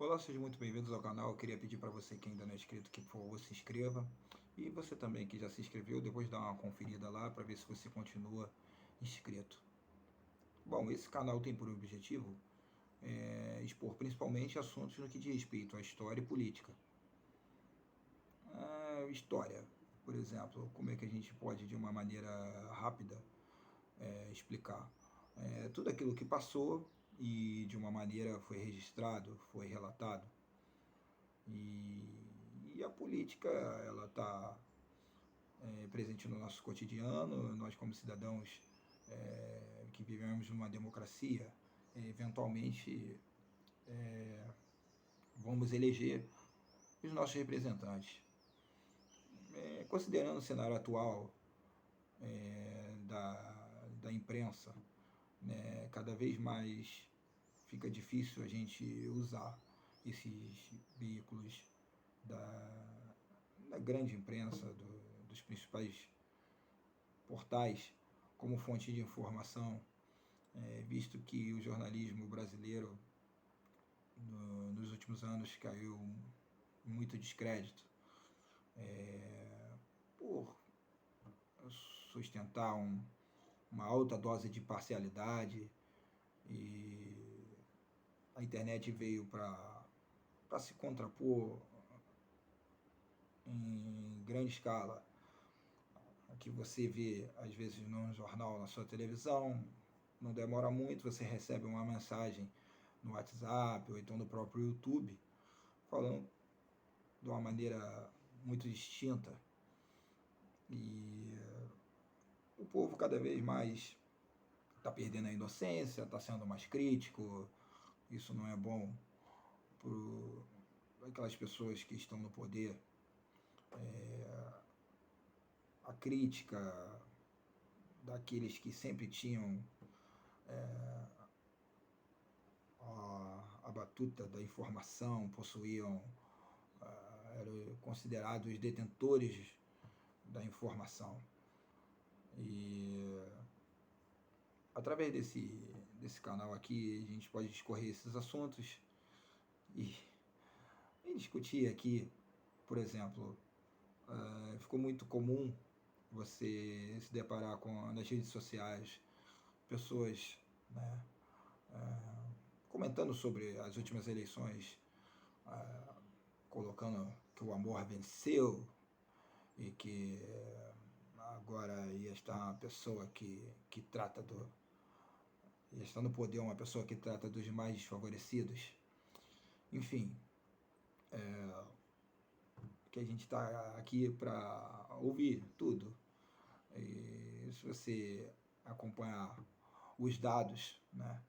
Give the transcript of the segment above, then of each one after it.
Olá, sejam muito bem-vindos ao canal. Eu queria pedir para você que ainda não é inscrito que, por favor, se inscreva. E você também que já se inscreveu, depois dá uma conferida lá para ver se você continua inscrito. Bom, esse canal tem por objetivo expor principalmente assuntos no que diz respeito à história e política. História, por exemplo, como é que a gente pode, de uma maneira rápida, explicar tudo aquilo que passou e de uma maneira foi registrado, foi relatado. E a política, ela está presente no nosso cotidiano. Nós, como cidadãos que vivemos numa democracia, eventualmente vamos eleger os nossos representantes. Considerando o cenário atual da imprensa, cada vez mais fica difícil a gente usar esses veículos da grande imprensa, dos principais portais, como fonte de informação, visto que o jornalismo brasileiro nos últimos anos caiu muito descrédito por sustentar uma alta dose de parcialidade, e a internet veio para se contrapor em grande escala. Que você vê às vezes num jornal, na sua televisão, não demora muito, você recebe uma mensagem no WhatsApp ou então no próprio YouTube falando de uma maneira muito distinta. E o povo cada vez mais está perdendo a inocência, está sendo mais crítico. Isso não é bom para aquelas pessoas que estão no poder. A crítica daqueles que sempre tinham a batuta da informação, possuíam, eram considerados detentores da informação. E através desse canal aqui, a gente pode discorrer esses assuntos e discutir aqui, por exemplo, ficou muito comum você se deparar nas redes sociais pessoas, né, comentando sobre as últimas eleições, colocando que o amor venceu e que agora ia estar uma pessoa que trata ia estar no poder uma pessoa que trata dos mais desfavorecidos. Enfim, que a gente está aqui para ouvir tudo. E se você acompanhar os dados, né,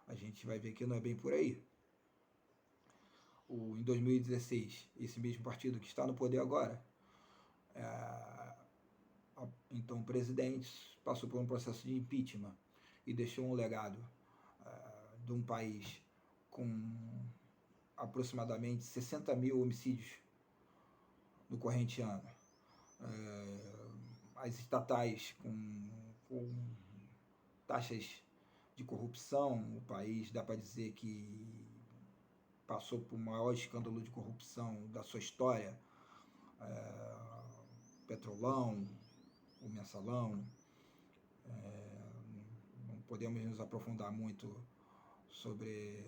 a gente vai ver que não é bem por aí. Em 2016, esse mesmo partido que está no poder agora, então o presidente passou por um processo de impeachment e deixou um legado de um país com aproximadamente 60 mil homicídios no corrente ano. As estatais com taxas de corrupção. O país, dá para dizer que passou por o maior escândalo de corrupção da sua história. Petrolão, o Mensalão. Não podemos nos aprofundar muito sobre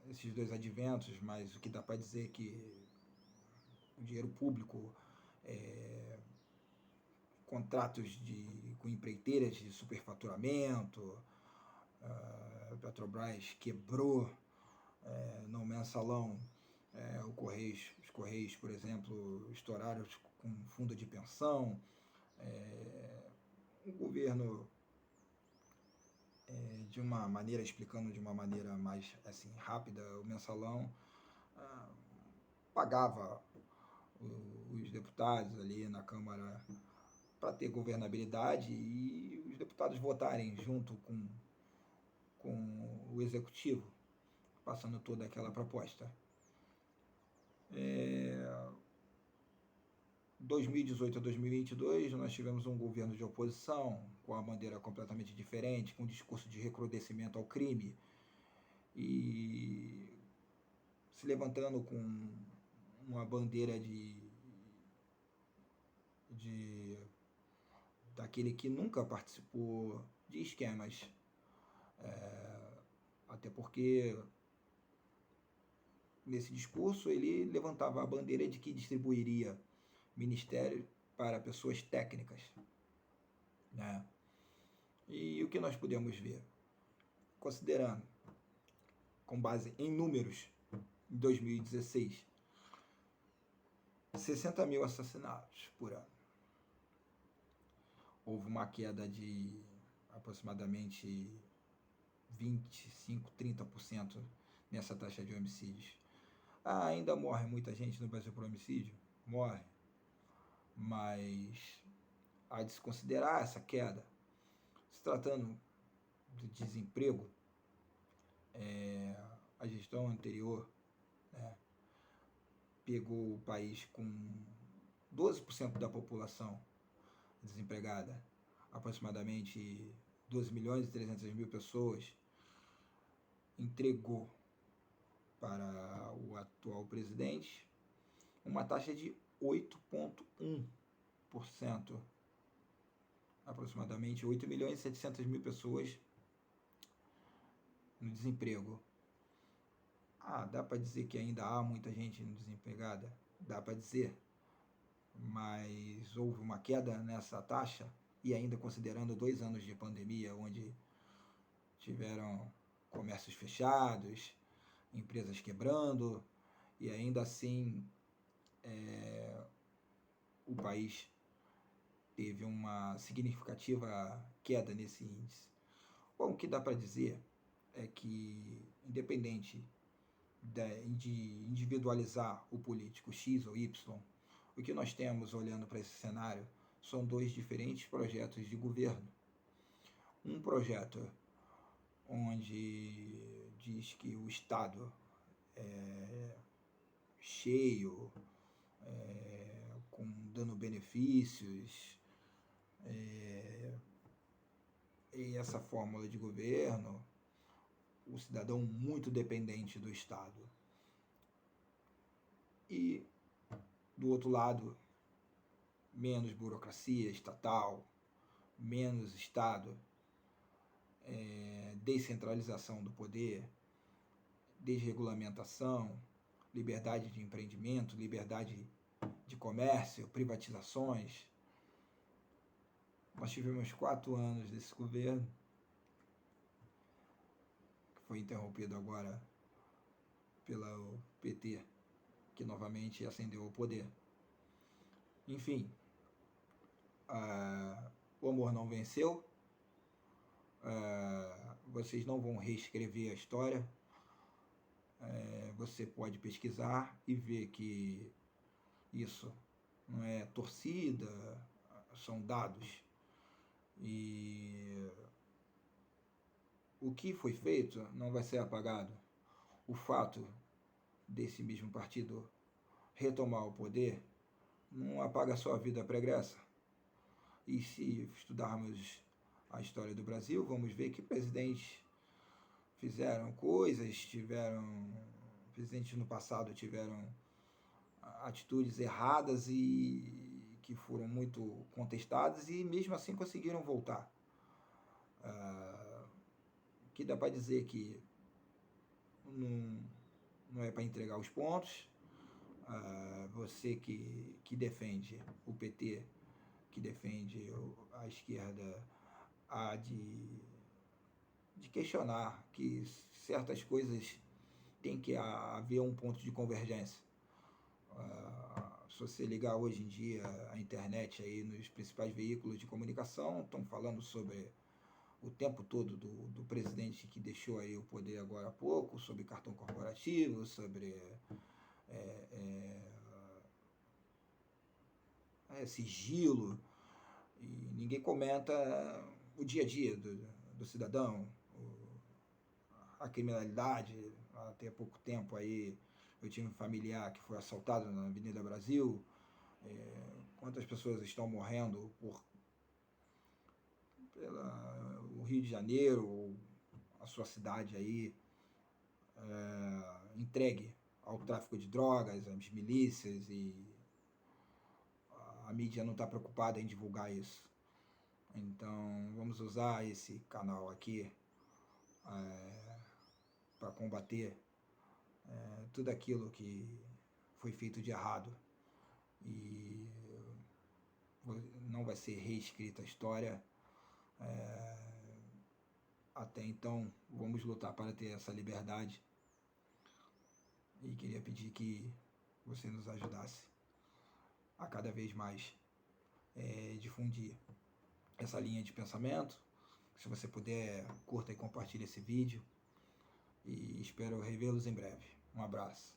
esses dois adventos, mas o que dá para dizer é que o dinheiro público, contratos com empreiteiras de superfaturamento, a Petrobras quebrou no Mensalão. Os Correios, por exemplo, estouraram com fundo de pensão. O governo, de uma maneira, explicando de uma maneira mais assim rápida, o Mensalão pagava os deputados ali na Câmara para ter governabilidade e os deputados votarem junto com o Executivo, passando toda aquela proposta. 2018 a 2022, nós tivemos um governo de oposição com a bandeira completamente diferente, com um discurso de recrudescimento ao crime, e se levantando com uma bandeira daquele que nunca participou de esquemas, até porque nesse discurso ele levantava a bandeira de que distribuiria ministério para pessoas técnicas, né? E o que nós podemos ver, considerando, com base em números, em 2016, 60 mil assassinatos por ano. Houve uma queda de aproximadamente 25, 30% nessa taxa de homicídios. Ainda morre muita gente no Brasil por homicídio? Morre. Mas há de se considerar essa queda. Se tratando de desemprego, a gestão anterior, né, pegou o país com 12% da população desempregada, aproximadamente 12 milhões e 300 mil pessoas, entregou para o atual presidente uma taxa de 8,1%, aproximadamente 8 milhões e 700 mil pessoas no desemprego. Dá para dizer que ainda há muita gente desempregada? Dá para dizer, mas houve uma queda nessa taxa, e ainda considerando 2 anos de pandemia, onde tiveram comércios fechados, empresas quebrando, e ainda assim o país teve uma significativa queda nesse índice. Bom, o que dá para dizer é que, independente de individualizar o político X ou Y, o que nós temos olhando para esse cenário são 2 diferentes projetos de governo. Um projeto onde diz que o Estado é cheio, dando benefícios, e essa fórmula de governo, o cidadão muito dependente do Estado. E, do outro lado, menos burocracia estatal, menos Estado, descentralização do poder, desregulamentação, liberdade de empreendimento, liberdade de comércio, privatizações. Nós tivemos 4 anos desse governo, que foi interrompido agora pelo PT, que novamente ascendeu ao poder. Enfim, o amor não venceu, vocês não vão reescrever a história, você pode pesquisar e ver que isso não é torcida, são dados. E o que foi feito não vai ser apagado. O fato desse mesmo partido retomar o poder não apaga a sua vida pregressa. E se estudarmos a história do Brasil, vamos ver que presidentes fizeram coisas, presidentes no passado tiveram atitudes erradas e que foram muito contestadas e mesmo assim conseguiram voltar. Que dá para dizer que não é para entregar os pontos. Você que defende o PT, que defende a esquerda, há de questionar que certas coisas tem que haver um ponto de convergência. Se você ligar hoje em dia a internet aí nos principais veículos de comunicação, estão falando sobre o tempo todo do presidente que deixou aí o poder agora há pouco, sobre cartão corporativo, sobre sigilo, e ninguém comenta o dia a dia do cidadão, a criminalidade. Até pouco tempo aí eu tive um familiar que foi assaltado na Avenida Brasil. Quantas pessoas estão morrendo pelo Rio de Janeiro, ou a sua cidade aí, entregue ao tráfico de drogas, às milícias, e a mídia não está preocupada em divulgar isso. Então, vamos usar esse canal aqui para combater tudo aquilo que foi feito de errado. E não vai ser reescrita a história. Até então, vamos lutar para ter essa liberdade. E queria pedir que você nos ajudasse a cada vez mais difundir essa linha de pensamento. Se você puder, curta e compartilhe esse vídeo. E espero revê-los em breve. Um abraço.